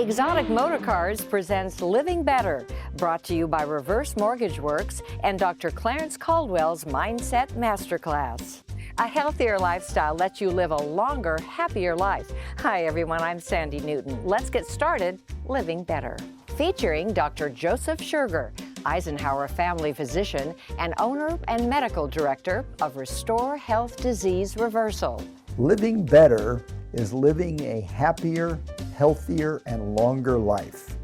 Exotic Motorcars presents Living Better, brought to you by Reverse Mortgage Works and Dr. Clarence Caldwell's Mindset Masterclass. A healthier lifestyle lets you live a longer, happier life. Hi everyone, I'm Sandy Newton. Let's get started living better. Featuring Dr. Joseph Scherger, Eisenhower family physician and owner and medical director of Restore Health Disease Reversal. Living better is living a happier, healthier, and longer life.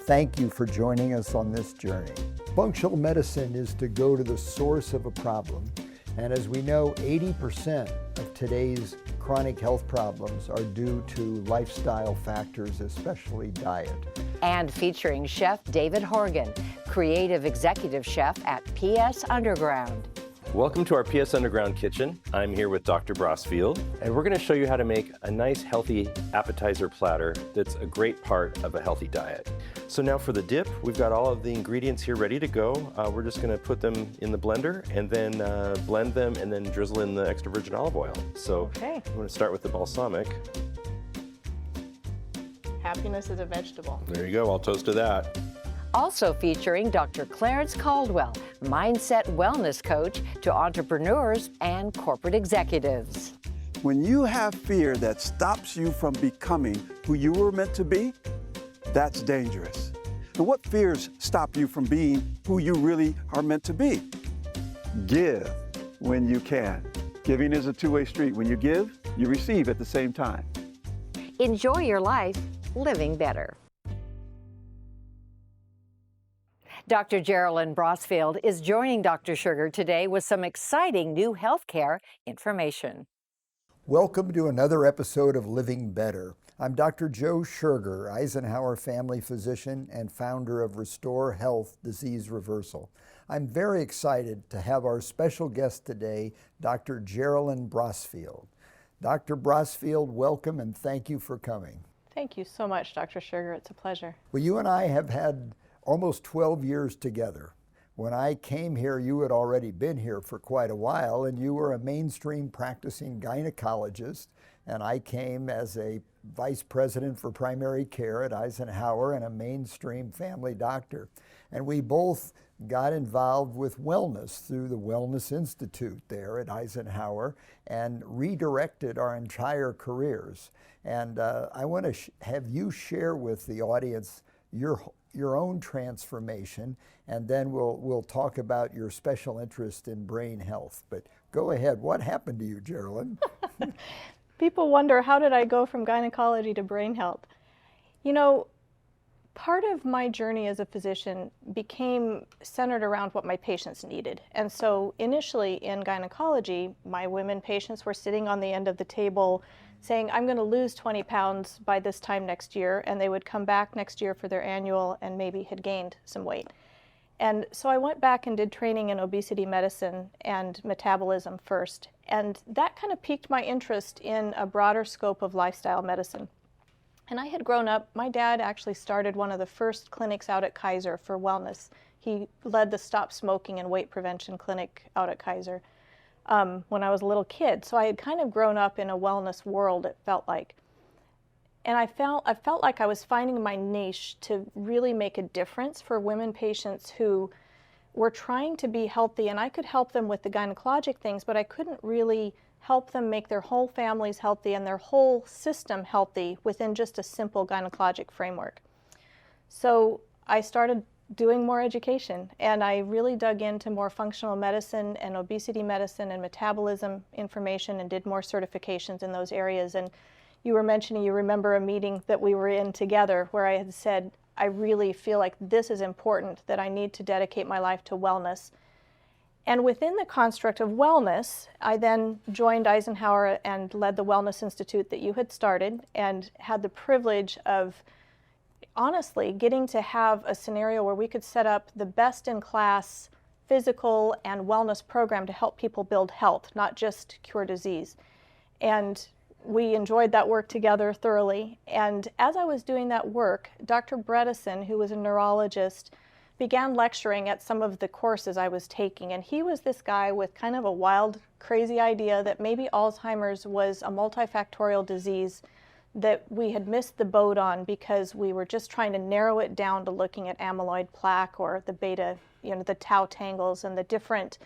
Thank you for joining us on this journey. Functional medicine is to go to the source of a problem. And as we know, 80% of today's chronic health problems are due to lifestyle factors, especially diet. And featuring Chef David Horgan, creative executive chef at PS Underground. Welcome to our PS Underground kitchen. I'm here with Dr. Brosfield, and we're going to show you how to make a nice, healthy appetizer platter that's a great part of a healthy diet. So now for the dip, we've got all of the ingredients here ready to go. We're just going to put them in the blender and then blend them and then drizzle in the extra virgin olive oil. So I'm going to start with the balsamic. Happiness is a vegetable. There you go, I'll toast to that. Also featuring Dr. Clarence Caldwell, mindset wellness coach to entrepreneurs and corporate executives. When you have fear that stops you from becoming who you were meant to be, that's dangerous. And what fears stop you from being who you really are meant to be? Give when you can. Giving is a two-way street. When you give, you receive at the same time. Enjoy your life living better. Dr. Geraldine Brosfield is joining Dr. Scherger today with some exciting new healthcare information. Welcome to another episode of Living Better. I'm Dr. Joe Scherger, Eisenhower family physician and founder of Restore Health Disease Reversal. I'm very excited to have our special guest today, Dr. Geraldine Brosfield. Dr. Brosfield, welcome and thank you for coming. Thank you so much, Dr. Scherger. It's a pleasure. Well, you and I have had almost 12 years together. When I came here, you had already been here for quite a while, and you were a mainstream practicing gynecologist, and I came as a vice president for primary care at Eisenhower and a mainstream family doctor. And we both got involved with wellness through the Wellness Institute there at Eisenhower and redirected our entire careers. And I want to have you share with the audience your own transformation, and then we'll talk about your special interest in brain health. But go ahead, what happened to you, Geraldine? People wonder, how did I go from gynecology to brain health? You know, part of my journey as a physician became centered around what my patients needed. And so initially in gynecology, my women patients were sitting on the end of the table saying, I'm going to lose 20 pounds by this time next year, and they would come back next year for their annual and maybe had gained some weight. And so I went back and did training in obesity medicine and metabolism first, and that kind of piqued my interest in a broader scope of lifestyle medicine. And I had grown up, my dad actually started one of the first clinics out at Kaiser for wellness. He led the Stop Smoking and Weight Prevention Clinic out at Kaiser when I was a little kid. So I had kind of grown up in a wellness world, it felt like. And I felt like I was finding my niche to really make a difference for women patients who were trying to be healthy, and I could help them with the gynecologic things, but I couldn't really help them make their whole families healthy and their whole system healthy within just a simple gynecologic framework. So I started doing more education, and I really dug into more functional medicine and obesity medicine and metabolism information and did more certifications in those areas. And you were mentioning, you remember a meeting that we were in together where I had said, I really feel like this is important, that I need to dedicate my life to wellness. And within the construct of wellness, I then joined Eisenhower and led the Wellness Institute that you had started, and had the privilege of honestly getting to have a scenario where we could set up the best-in-class physical and wellness program to help people build health, not just cure disease. And we enjoyed that work together thoroughly. And as I was doing that work, Dr. Bredesen, who was a neurologist, began lecturing at some of the courses I was taking. And he was this guy with kind of a wild, crazy idea that maybe Alzheimer's was a multifactorial disease that we had missed the boat on because we were just trying to narrow it down to looking at amyloid plaque or the beta, the tau tangles and the different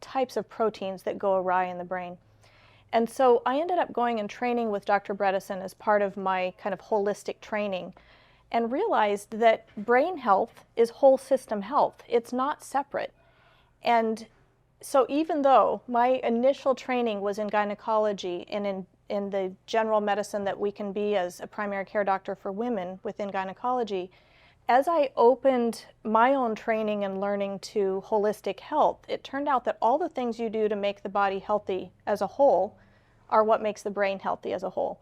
types of proteins that go awry in the brain. And so I ended up going and training with Dr. Bredesen as part of my kind of holistic training, and realized that brain health is whole system health. It's not separate. And so even though my initial training was in gynecology and in the general medicine that we can be as a primary care doctor for women within gynecology, as I opened my own training and learning to holistic health, it turned out that all the things you do to make the body healthy as a whole are what makes the brain healthy as a whole.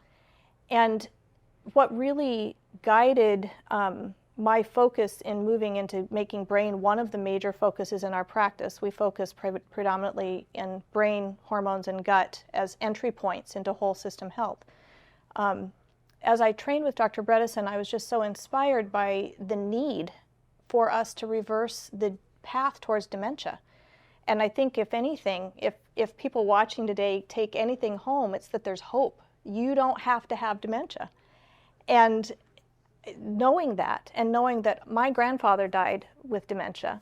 And what really guided my focus in moving into making brain one of the major focuses in our practice, we focus predominantly in brain, hormones, and gut as entry points into whole system health. As I trained with Dr. Bredesen, I was just so inspired by the need for us to reverse the path towards dementia. And I think if anything, if people watching today take anything home, it's that there's hope. You don't have to have dementia. And knowing that, and knowing that my grandfather died with dementia,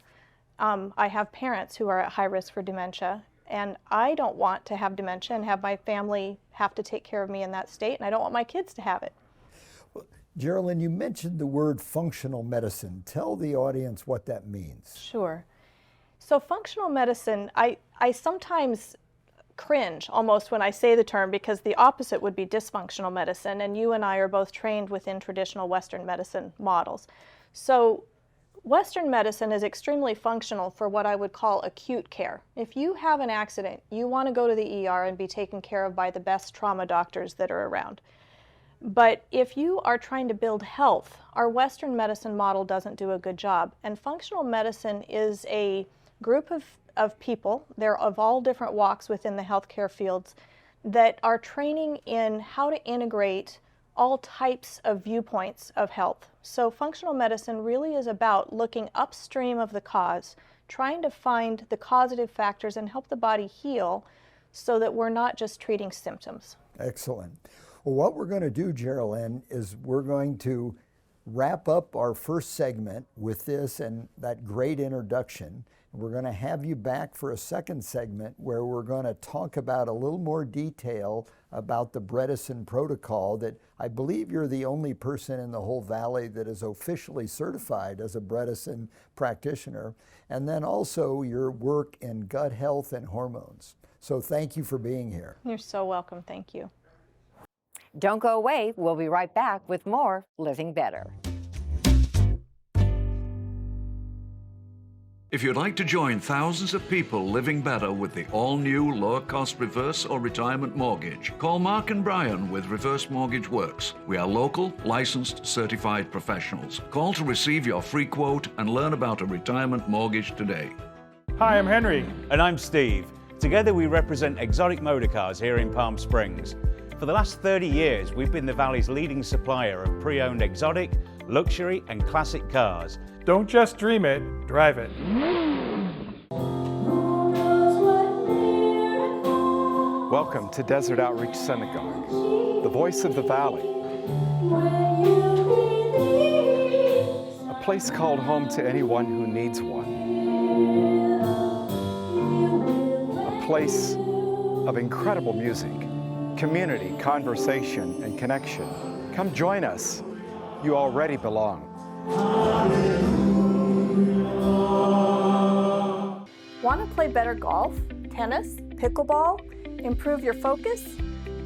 I have parents who are at high risk for dementia, and I don't want to have dementia and have my family have to take care of me in that state, and I don't want my kids to have it. Geraldine, you mentioned the word functional medicine. Tell the audience what that means. Sure. So functional medicine, I sometimes cringe almost when I say the term, because the opposite would be dysfunctional medicine, and you and I are both trained within traditional Western medicine models. So Western medicine is extremely functional for what I would call acute care. If you have an accident, you want to go to the ER and be taken care of by the best trauma doctors that are around. But if you are trying to build health, our Western medicine model doesn't do a good job. And functional medicine is a group of people, they're of all different walks within the healthcare fields, that are training in how to integrate all types of viewpoints of health. So functional medicine really is about looking upstream of the cause, trying to find the causative factors and help the body heal so that we're not just treating symptoms. Excellent. Well, what we're going to do, Geraldine, is we're going to wrap up our first segment with this and that great introduction. We're going to have you back for a second segment where we're going to talk about a little more detail about the Bredesen protocol that I believe you're the only person in the whole valley that is officially certified as a Bredesen practitioner, and then also your work in gut health and hormones. So thank you for being here. You're so welcome. Thank you. Don't go away. We'll be right back with more Living Better. If you'd like to join thousands of people living better with the all-new lower-cost reverse or retirement mortgage, call Mark and Brian with Reverse Mortgage Works. We are local, licensed, certified professionals. Call to receive your free quote and learn about a retirement mortgage today. Hi, I'm Henry. And I'm Steve. Together we represent Exotic Motor Cars here in Palm Springs. For the last 30 years, we've been the Valley's leading supplier of pre-owned exotic, luxury and classic cars. Don't just dream it, drive it. Welcome to Desert Outreach Synagogue, the voice of the valley. A place called home to anyone who needs one. A place of incredible music, community, conversation, and connection. Come join us. You already belong. Want to play better golf, tennis, pickleball, improve your focus?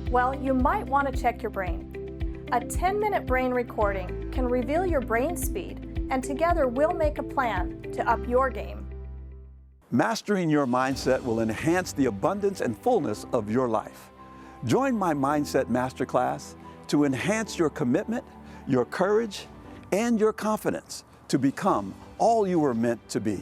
Well, you might want to check your brain. A 10-minute brain recording can reveal your brain speed, and together we'll make a plan to up your game. Mastering your mindset will enhance the abundance and fullness of your life. Join my Mindset Masterclass to enhance your commitment, your courage, and your confidence to become all you were meant to be.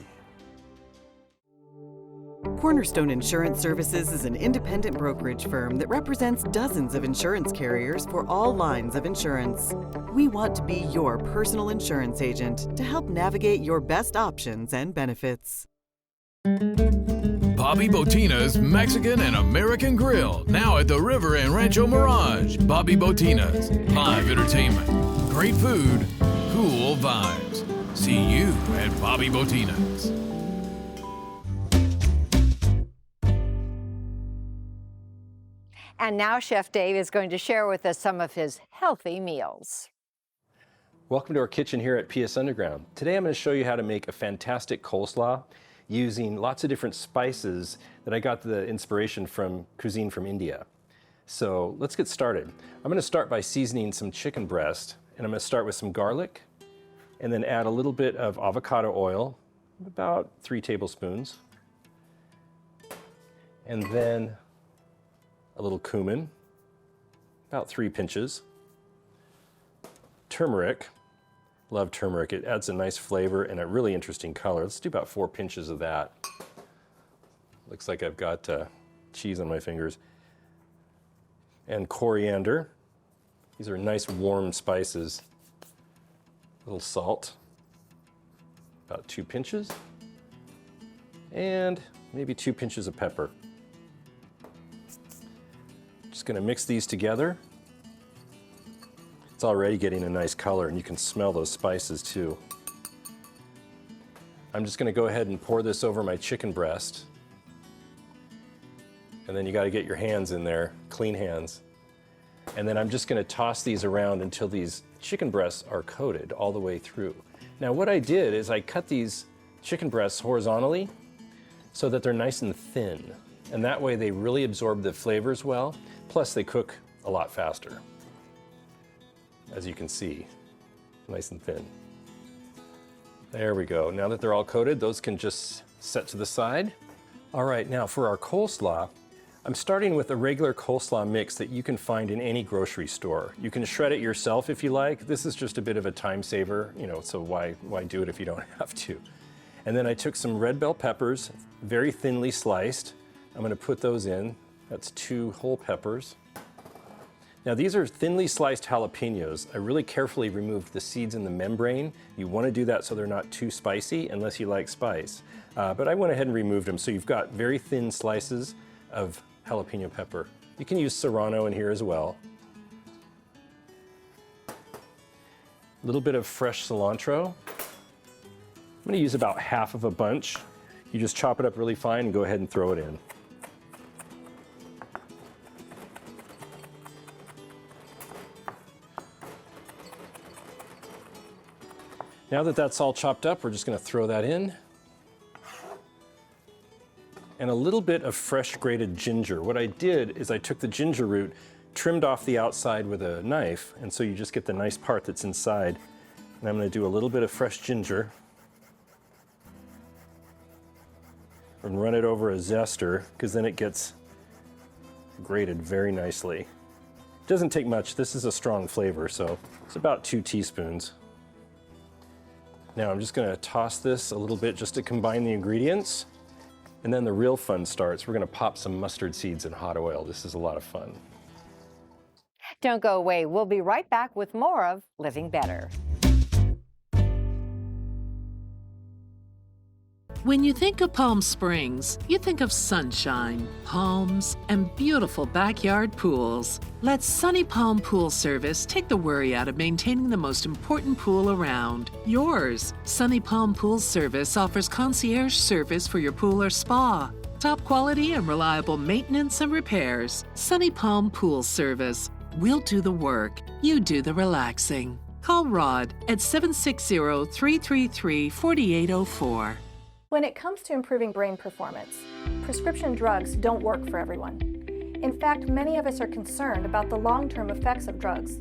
Cornerstone Insurance Services is an independent brokerage firm that represents dozens of insurance carriers for all lines of insurance. We want to be your personal insurance agent to help navigate your best options and benefits. Bobby Botina's Mexican and American Grill, now at the River and Rancho Mirage. Bobby Botina's, live entertainment, great food, cool vibes. See you at Bobby Botina's. And now Chef Dave is going to share with us some of his healthy meals. Welcome to our kitchen here at PS Underground. Today I'm going to show you how to make a fantastic coleslaw using lots of different spices that I got the inspiration from cuisine from India. So let's get started. I'm going to start by seasoning some chicken breast, and I'm going to start with some garlic and then add a little bit of avocado oil, about 3 tablespoons, and then a little cumin, about 3 pinches, turmeric. Love turmeric. It adds a nice flavor and a really interesting color. Let's do about 4 pinches of that. Looks like I've got cheese on my fingers. And coriander. These are nice warm spices. A little salt. About 2 pinches. And maybe 2 pinches of pepper. Just going to mix these together. It's already getting a nice color, and you can smell those spices too. I'm just going to go ahead and pour this over my chicken breast. And then you got to get your hands in there, clean hands. And then I'm just going to toss these around until these chicken breasts are coated all the way through. Now what I did is I cut these chicken breasts horizontally so that they're nice and thin. And that way they really absorb the flavors well, plus they cook a lot faster. As you can see, nice and thin. There we go. Now that they're all coated, those can just set to the side. All right, now for our coleslaw, I'm starting with a regular coleslaw mix that you can find in any grocery store. You can shred it yourself if you like. This is just a bit of a time saver, so why do it if you don't have to? And then I took some red bell peppers, very thinly sliced. I'm going to put those in. That's 2 whole peppers. Now these are thinly sliced jalapenos. I really carefully removed the seeds in the membrane. You want to do that so they're not too spicy unless you like spice. But I went ahead and removed them, so you've got very thin slices of jalapeno pepper. You can use serrano in here as well. A little bit of fresh cilantro. I'm going to use about half of a bunch. You just chop it up really fine and go ahead and throw it in. Now that that's all chopped up, we're just going to throw that in. And a little bit of fresh grated ginger. What I did is I took the ginger root, trimmed off the outside with a knife, and so you just get the nice part that's inside. And I'm going to do a little bit of fresh ginger and run it over a zester, because then it gets grated very nicely. It doesn't take much. This is a strong flavor, so it's about 2 teaspoons. Now I'm just going to toss this a little bit just to combine the ingredients. And then the real fun starts. We're going to pop some mustard seeds in hot oil. This is a lot of fun. Don't go away. We'll be right back with more of Living Better. When you think of Palm Springs, you think of sunshine, palms, and beautiful backyard pools. Let Sunny Palm Pool Service take the worry out of maintaining the most important pool around, yours. Sunny Palm Pool Service offers concierge service for your pool or spa. Top quality and reliable maintenance and repairs. Sunny Palm Pool Service. We'll do the work. You do the relaxing. Call Rod at 760-333-4804. When it comes to improving brain performance, prescription drugs don't work for everyone. In fact, many of us are concerned about the long-term effects of drugs.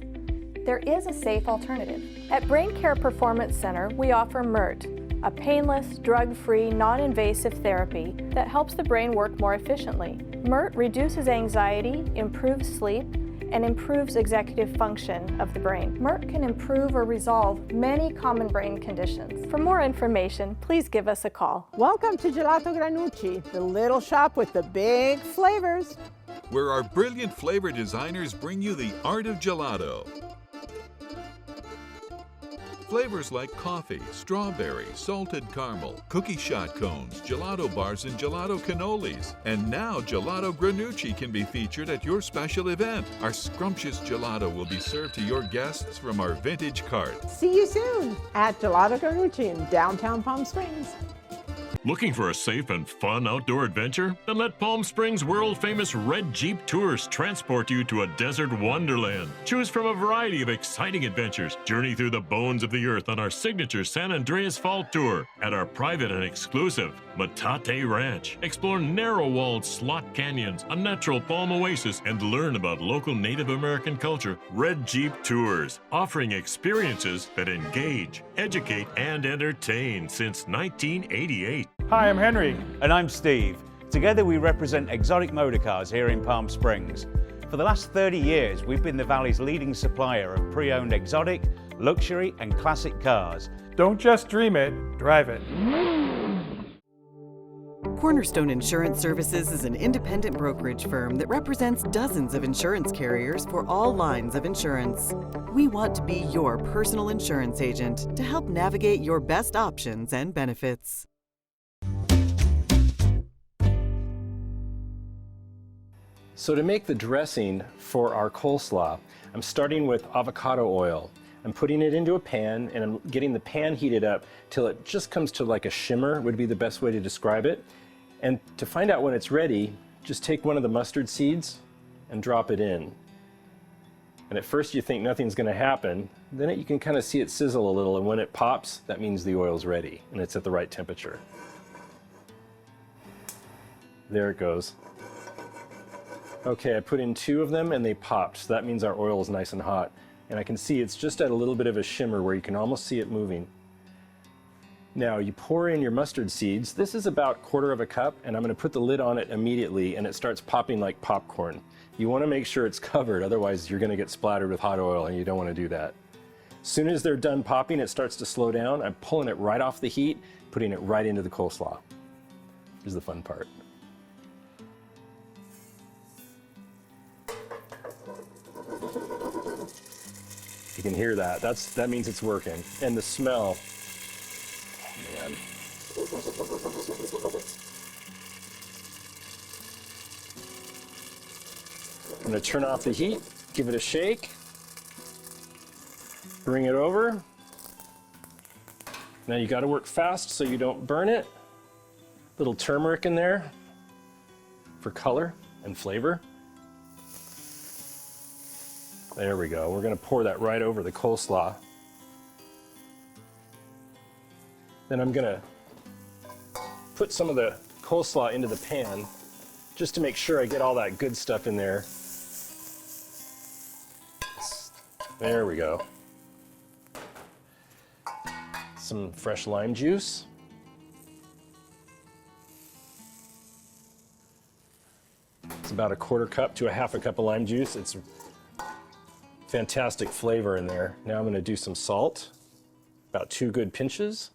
There is a safe alternative. At Brain Care Performance Center, we offer MERT, a painless, drug-free, non-invasive therapy that helps the brain work more efficiently. MERT reduces anxiety, improves sleep, and improves executive function of the brain. MERT can improve or resolve many common brain conditions. For more information, please give us a call. Welcome to Gelato Granucci, the little shop with the big flavors. Where our brilliant flavor designers bring you the art of gelato. Flavors like coffee, strawberry, salted caramel, cookie shot cones, gelato bars, and gelato cannolis. And now Gelato Granucci can be featured at your special event. Our scrumptious gelato will be served to your guests from our vintage cart. See you soon at Gelato Granucci in downtown Palm Springs. Looking for a safe and fun outdoor adventure? Then let Palm Springs world-famous Red Jeep Tours transport you to a desert wonderland. Choose from a variety of exciting adventures. Journey through the bones of the earth on our signature San Andreas Fall Tour at our private and exclusive Metate Ranch. Explore narrow-walled slot canyons, a natural palm oasis, and learn about local Native American culture. Red Jeep Tours, offering experiences that engage, educate, and entertain since 1988. Hi, I'm Henry. And I'm Steve. Together we represent Exotic Motorcars here in Palm Springs. For the last 30 years, we've been the Valley's leading supplier of pre-owned exotic, luxury, and classic cars. Don't just dream it, drive it. Cornerstone Insurance Services is an independent brokerage firm that represents dozens of insurance carriers for all lines of insurance. We want to be your personal insurance agent to help navigate your best options and benefits. So to make the dressing for our coleslaw, I'm starting with avocado oil. I'm putting it into a pan and I'm getting the pan heated up till it just comes to like a shimmer, would be the best way to describe it. And to find out when it's ready, just take one of the mustard seeds and drop it in. And at first you think nothing's going to happen, then you can kind of see it sizzle a little, and when it pops, that means the oil's ready and it's at the right temperature. There it goes. Okay, I put in 2 of them and they popped, so that means our oil is nice and hot. And I can see it's just at a little bit of a shimmer where you can almost see it moving. Now you pour in your mustard seeds. This is about 1/4 cup, and I'm going to put the lid on it immediately, and it starts popping like popcorn. You want to make sure it's covered, otherwise you're going to get splattered with hot oil, and you don't want to do that. As soon as they're done popping, it starts to slow down. I'm pulling it right off the heat, putting it right into the coleslaw. Here's the fun part. You can hear that. That means it's working. And the smell, oh man. I'm gonna turn off the heat, give it a shake, bring it over. Now you gotta work fast so you don't burn it. Little turmeric in there for color and flavor. There we go. We're going to pour that right over the coleslaw. Then I'm going to put some of the coleslaw into the pan just to make sure I get all that good stuff in there. There we go. Some fresh lime juice. It's about 1/4 cup to 1/2 cup of lime juice. It's fantastic flavor in there. Now I'm going to do some salt, about 2 good pinches,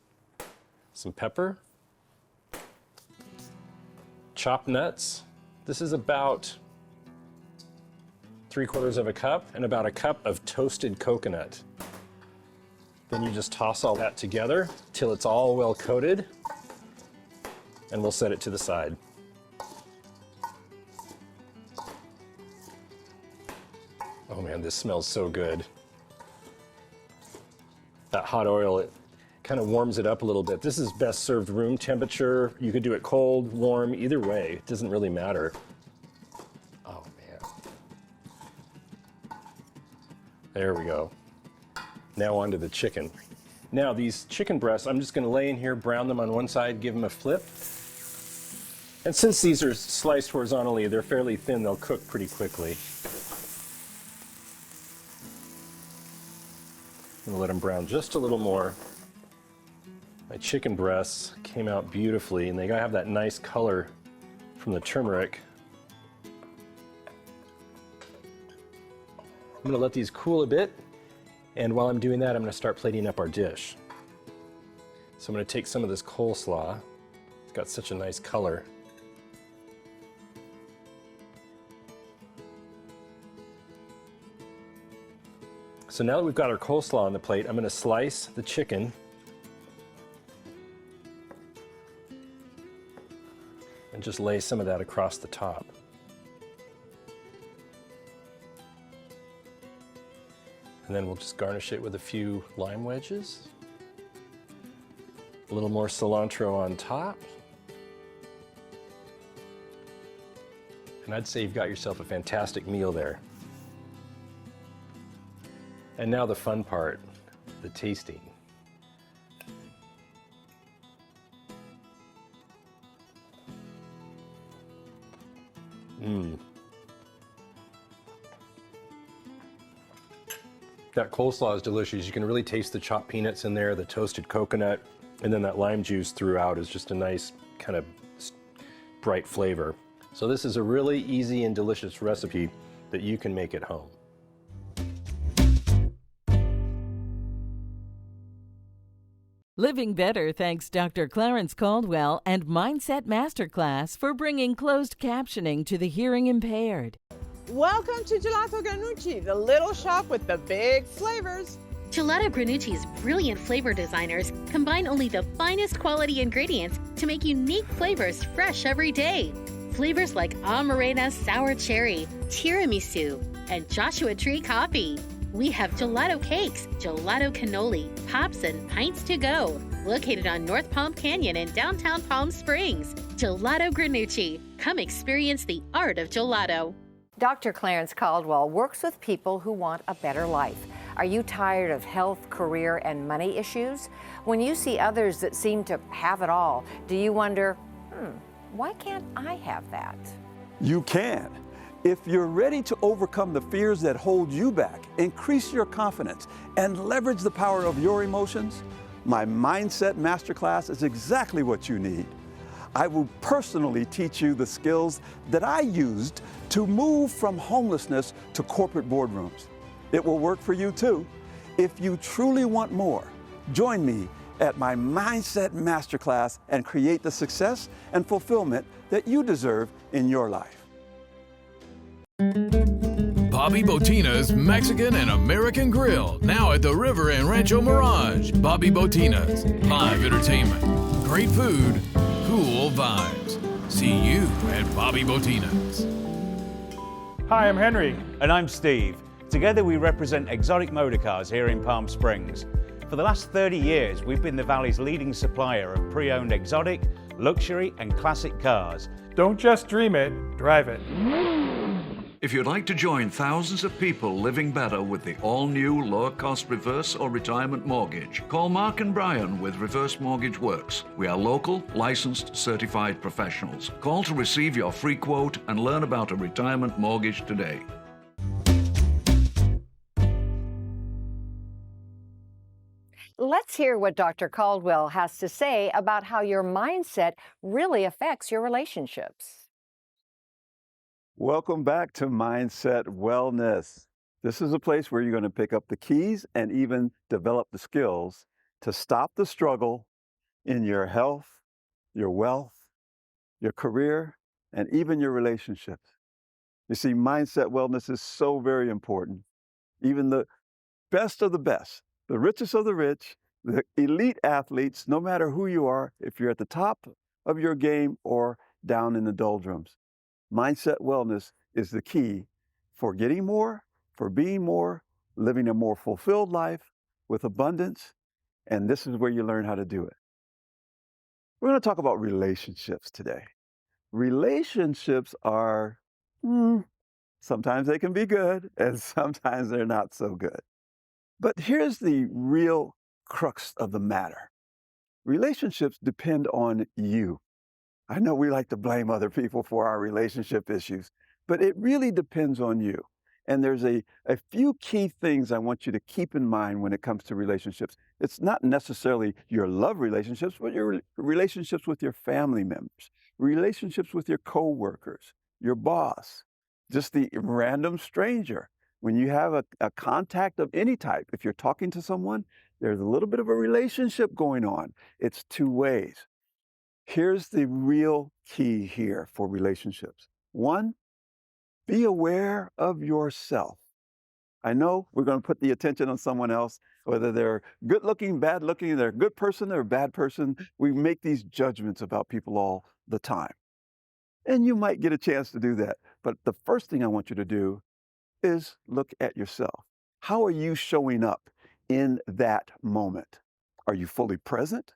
some pepper, chopped nuts. This is about 3/4 cup, and about 1 cup of toasted coconut. Then you just toss all that together till it's all well coated, and we'll set it to the side. Oh man, this smells so good. That hot oil, it kind of warms it up a little bit. This is best served room temperature. You could do it cold, warm, either way. It doesn't really matter. Oh man. There we go. Now onto the chicken. Now these chicken breasts, I'm just going to lay in here, brown them on one side, give them a flip. And since these are sliced horizontally, they're fairly thin, they'll cook pretty quickly. I'm gonna let them brown just a little more. My chicken breasts came out beautifully, and they gotta have that nice color from the turmeric. I'm gonna let these cool a bit, and while I'm doing that, I'm gonna start plating up our dish. So I'm gonna take some of this coleslaw. It's got such a nice color. So now that we've got our coleslaw on the plate, I'm going to slice the chicken and just lay some of that across the top. And then we'll just garnish it with a few lime wedges. A little more cilantro on top. And I'd say you've got yourself a fantastic meal there. And now the fun part, the tasting. That coleslaw is delicious. You can really taste the chopped peanuts in there, the toasted coconut, and then that lime juice throughout is just a nice kind of bright flavor. So this is a really easy and delicious recipe that you can make at home. Living Better thanks Dr. Clarence Caldwell and Mindset Masterclass for bringing closed captioning to the hearing impaired. Welcome to Gelato Granucci, the little shop with the big flavors. Gelato Granucci's brilliant flavor designers combine only the finest quality ingredients to make unique flavors fresh every day. Flavors like Amarena Sour Cherry, Tiramisu, and Joshua Tree Coffee. We have gelato cakes, gelato cannoli, pops, and pints to go. Located on North Palm Canyon in downtown Palm Springs. Gelato Granucci. Come experience the art of gelato. Dr. Clarence Caldwell works with people who want a better life. Are you tired of health, career, and money issues? When you see others that seem to have it all, do you wonder, why can't I have that? You can. If you're ready to overcome the fears that hold you back, increase your confidence, and leverage the power of your emotions, my Mindset Masterclass is exactly what you need. I will personally teach you the skills that I used to move from homelessness to corporate boardrooms. It will work for you too. If you truly want more, join me at my Mindset Masterclass and create the success and fulfillment that you deserve in your life. Bobby Botina's Mexican and American Grill, now at the River and Rancho Mirage. Bobby Botina's, live entertainment, great food, cool vibes. See you at Bobby Botina's. Hi, I'm Henry. And I'm Steve. Together we represent Exotic Motorcars here in Palm Springs. For the last 30 years, we've been the Valley's leading supplier of pre-owned exotic, luxury, and classic cars. Don't just dream it, drive it. If you'd like to join thousands of people living better with the all-new lower-cost reverse or retirement mortgage, call Mark and Brian with Reverse Mortgage Works. We are local, licensed, certified professionals. Call to receive your free quote and learn about a retirement mortgage today. Let's hear what Dr. Caldwell has to say about how your mindset really affects your relationships. Welcome back to Mindset Wellness. This is a place where you're going to pick up the keys and even develop the skills to stop the struggle in your health, your wealth, your career, and even your relationships. You see, Mindset Wellness is so very important. Even the best of the best, the richest of the rich, the elite athletes, no matter who you are, if you're at the top of your game or down in the doldrums, Mindset Wellness is the key for getting more, for being more, living a more fulfilled life with abundance, and this is where you learn how to do it. We're going to talk about relationships today. Relationships are, sometimes they can be good, and sometimes they're not so good. But here's the real crux of the matter. Relationships depend on you. I know we like to blame other people for our relationship issues, but it really depends on you. And there's a few key things I want you to keep in mind when it comes to relationships. It's not necessarily your love relationships, but your relationships with your family members, relationships with your coworkers, your boss, just the random stranger. When you have a contact of any type, if you're talking to someone, there's a little bit of a relationship going on. It's two ways. Here's the real key here for relationships. One, be aware of yourself. I know we're going to put the attention on someone else, whether they're good looking, bad looking, they're a good person or a bad person. We make these judgments about people all the time. And you might get a chance to do that. But the first thing I want you to do is look at yourself. How are you showing up in that moment? Are you fully present?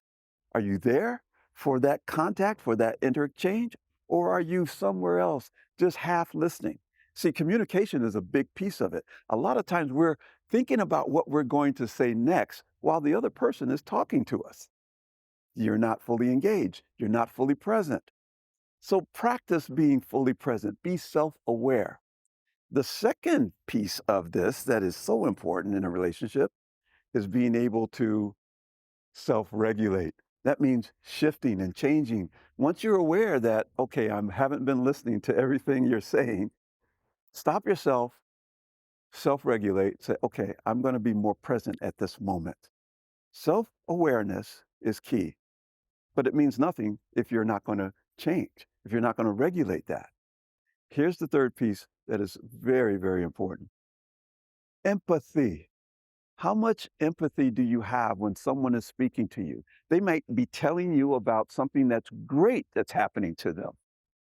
Are you there for that contact, for that interchange? Or are you somewhere else, just half listening? See, communication is a big piece of it. A lot of times we're thinking about what we're going to say next while the other person is talking to us. You're not fully engaged. You're not fully present. So practice being fully present. Be self-aware. The second piece of this that is so important in a relationship is being able to self-regulate. That means shifting and changing. Once you're aware that, okay, I haven't been listening to everything you're saying, stop yourself, self-regulate, say, okay, I'm going to be more present at this moment. Self-awareness is key, but it means nothing if you're not going to change, if you're not going to regulate that. Here's the third piece that is very, very important. Empathy. How much empathy do you have when someone is speaking to you? They might be telling you about something that's great that's happening to them.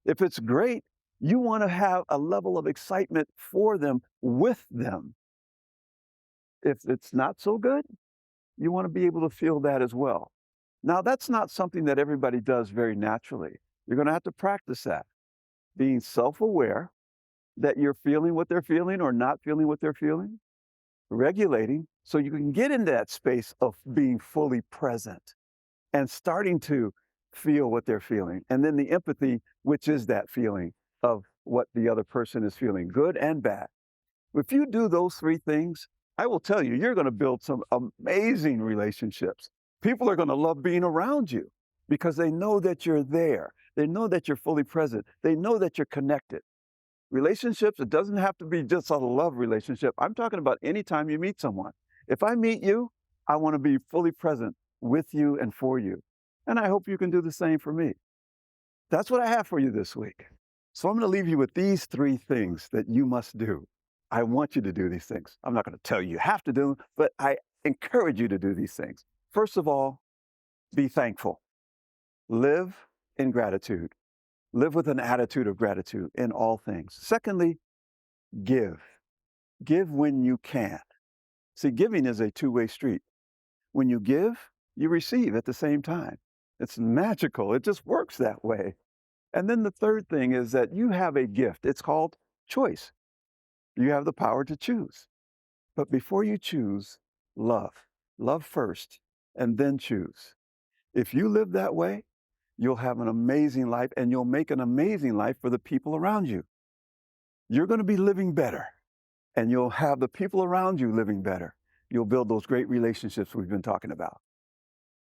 If it's great, you want to have a level of excitement for them, with them. If it's not so good, you want to be able to feel that as well. Now, that's not something that everybody does very naturally. You're going to have to practice that. Being self-aware that you're feeling what they're feeling or not feeling what they're feeling. Regulating so you can get into that space of being fully present and starting to feel what they're feeling. And then the empathy, which is that feeling of what the other person is feeling, good and bad. If you do those three things, I will tell you, you're going to build some amazing relationships. People are going to love being around you because they know that you're there. They know that you're fully present. They know that you're connected. Relationships, it doesn't have to be just a love relationship. I'm talking about anytime you meet someone. If I meet you, I want to be fully present with you and for you. And I hope you can do the same for me. That's what I have for you this week. So I'm going to leave you with these three things that you must do. I want you to do these things. I'm not going to tell you you have to do them, but I encourage you to do these things. First of all, be thankful. Live in gratitude. Live with an attitude of gratitude in all things. Secondly, give. Give when you can. See, giving is a two-way street. When you give, you receive at the same time. It's magical. It just works that way. And then the third thing is that you have a gift. It's called choice. You have the power to choose. But before you choose, love. Love first, and then choose. If you live that way, you'll have an amazing life, and you'll make an amazing life for the people around you. You're going to be living better, and you'll have the people around you living better. You'll build those great relationships we've been talking about.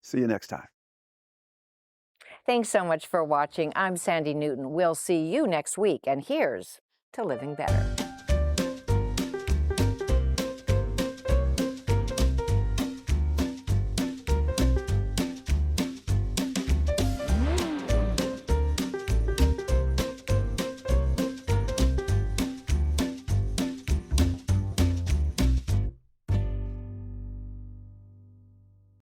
See you next time. Thanks so much for watching. I'm Sandy Newton. We'll see you next week, and here's to living better.